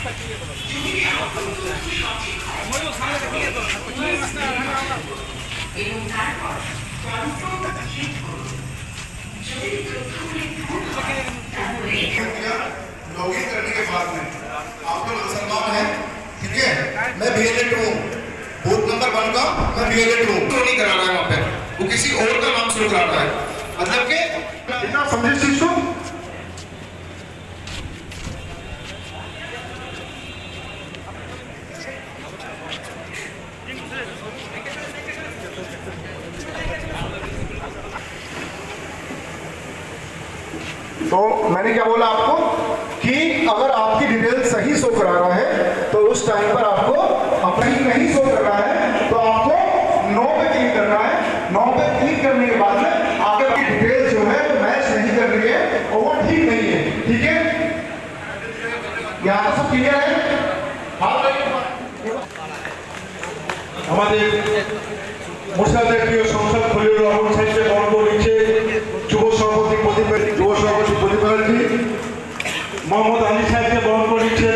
Login करने के बाद में आपको मुसलमान है, ठीक है, मैं VLA 2 हूँ, बूथ नंबर 1 का मैं VLA 2 हूँ, तो नहीं करा रहा है वहाँ पे, वो किसी और का नाम शुरू करा रहा है, मतलब कि इतना समझे चीज को। तो मैंने क्या बोला आपको कि अगर आपकी डिटेल सही शो करा रहा है तो उस टाइम पर आपको अपनी नहीं शो कर रहा है तो आपको 9 पे क्लिक करना है। 9 पे क्लिक करने के बाद में आपके डिटेल जो है वो मैच नहीं कर रही है और वो ठीक नहीं है, ठीक है। यहाँ तो सब क्लियर है। আমাদের মুর্শিদাবাদের প্রিয় সংসদ খলিলুর রহমান সাহেবকে বরণ নিচ্ছে যুব সভাপতি প্রদীপ ব্যানার্জি, মোহাম্মদ আলী সাহেবকে বরণ করে নিচ্ছে